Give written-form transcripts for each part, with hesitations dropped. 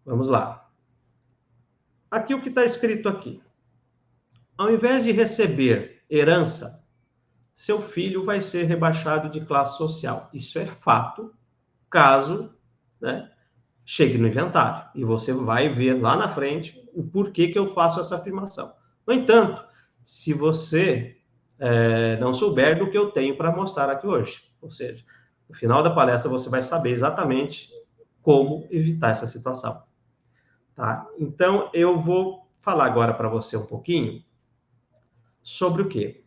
Vamos lá. Aqui o que está escrito aqui. Ao invés de receber herança, seu filho vai ser rebaixado de classe social. Isso é fato, caso, né, chegue no inventário. E você vai ver lá na frente o porquê que eu faço essa afirmação. No entanto, se você não souber do que eu tenho para mostrar aqui hoje, ou seja, no final da palestra você vai saber exatamente como evitar essa situação. Tá? Então, eu vou falar agora para você um pouquinho sobre o quê?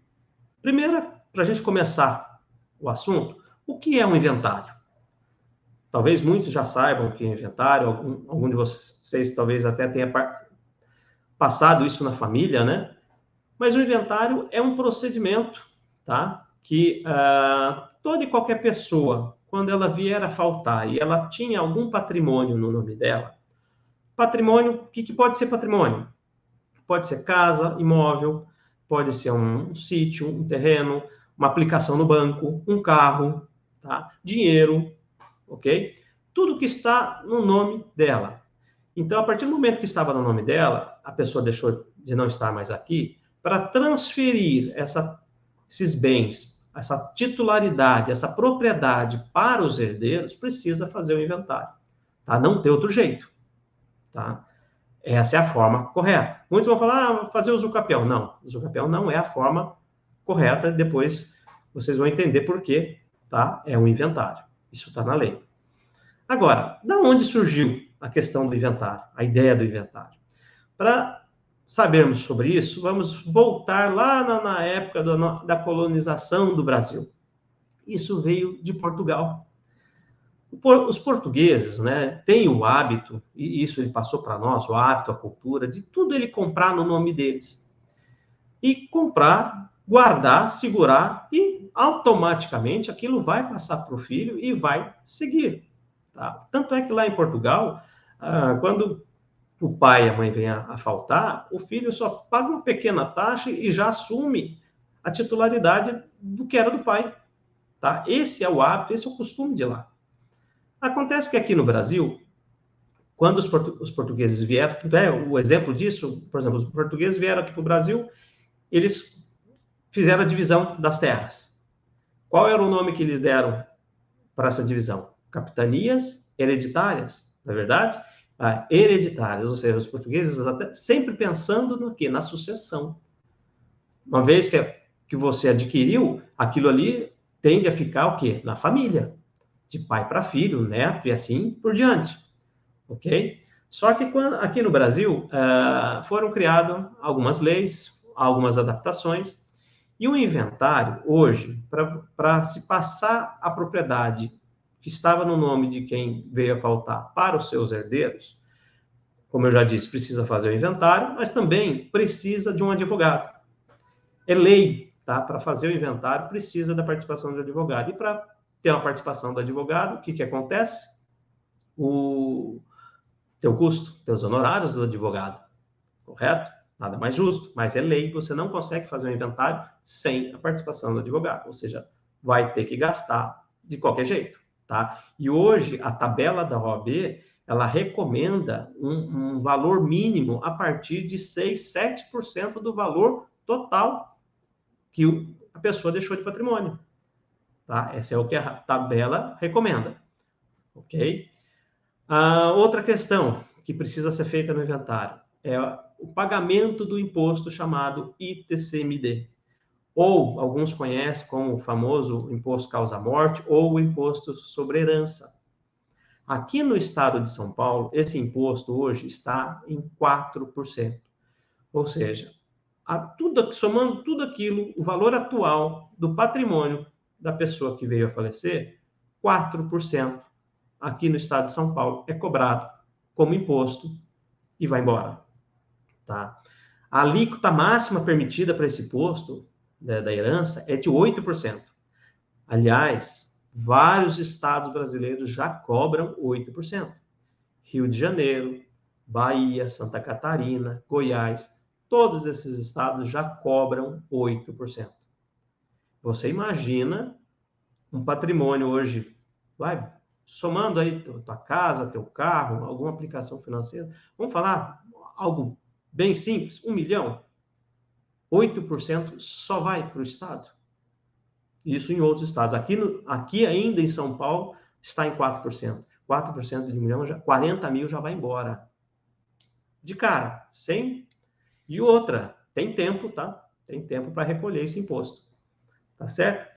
Primeiro, para a gente começar o assunto, o que é um inventário? Talvez muitos já saibam o que é inventário, algum de vocês talvez até tenha passado isso na família, né? Mas o inventário é um procedimento, tá? Que toda e qualquer pessoa, quando ela vier a faltar e ela tinha algum patrimônio no nome dela, patrimônio, o que pode ser patrimônio? Pode ser casa, imóvel, pode ser um sítio, um terreno, uma aplicação no banco, um carro, tá? Dinheiro, ok? Tudo que está no nome dela. Então, a partir do momento que estava no nome dela, a pessoa deixou de não estar mais aqui, para transferir esses bens, essa titularidade, essa propriedade para os herdeiros, precisa fazer o inventário. Tá? Não tem outro jeito. Tá? Essa é a forma correta. Muitos vão falar, fazer o usucapião. Não, o usucapião não é a forma correta. Depois vocês vão entender por quê. Tá? É um inventário. Isso está na lei. Agora, da onde surgiu a questão do inventário, a ideia do inventário? Para sabermos sobre isso, vamos voltar lá na época da colonização do Brasil. Isso veio de Portugal. Os portugueses, né, têm o hábito, e isso ele passou para nós, o hábito, a cultura, de tudo ele comprar no nome deles. E comprar, guardar, segurar, e automaticamente aquilo vai passar para o filho e vai seguir. Tá? Tanto é que lá em Portugal, quando o pai e a mãe vêm a faltar, o filho só paga uma pequena taxa e já assume a titularidade do que era do pai. Tá? Esse é o hábito, esse é o costume de lá. Acontece que aqui no Brasil, quando os portugueses vieram, o exemplo disso, por exemplo, os portugueses vieram aqui para o Brasil, eles fizeram a divisão das terras. Qual era o nome que eles deram para essa divisão? Capitanias hereditárias, não é verdade? Hereditárias, ou seja, os portugueses até sempre pensando no quê? Na sucessão. Uma vez que você adquiriu, aquilo ali tende a ficar o quê? Na família, de pai para filho, neto e assim por diante, ok? Só que aqui no Brasil foram criadas algumas leis, algumas adaptações, e o inventário, hoje, para se passar a propriedade que estava no nome de quem veio a faltar para os seus herdeiros, como eu já disse, precisa fazer o inventário, mas também precisa de um advogado. É lei, tá? Para fazer o inventário, precisa da participação do advogado. E para ter uma participação do advogado, o que acontece? O teu custo, teus honorários do advogado, correto? Nada mais justo, mas é lei, você não consegue fazer um inventário sem a participação do advogado, ou seja, vai ter que gastar de qualquer jeito, tá? E hoje, a tabela da OAB, ela recomenda um valor mínimo a partir de 6, 7% do valor total que a pessoa deixou de patrimônio, tá? Essa é o que a tabela recomenda, ok? Outra questão que precisa ser feita no inventário é o pagamento do imposto chamado ITCMD, ou alguns conhecem como o famoso imposto causa-morte ou o imposto sobre herança. Aqui no estado de São Paulo, esse imposto hoje está em 4%. Ou seja, somando tudo aquilo, o valor atual do patrimônio da pessoa que veio a falecer, 4% aqui no estado de São Paulo é cobrado como imposto e vai embora. Tá? A alíquota máxima permitida para esse imposto da herança é de 8%. Aliás, vários estados brasileiros já cobram 8%. Rio de Janeiro, Bahia, Santa Catarina, Goiás, todos esses estados já cobram 8%. Você imagina um patrimônio hoje, vai, somando aí tua casa, teu carro, alguma aplicação financeira, vamos falar algo bem simples, 1 milhão, 8% só vai para o Estado. Isso em outros estados. Aqui ainda em São Paulo está em 4%. 4% de 1 milhão, 40 mil já vai embora. De cara, sem. E outra, tem tempo, tá? Tem tempo para recolher esse imposto. Tá certo?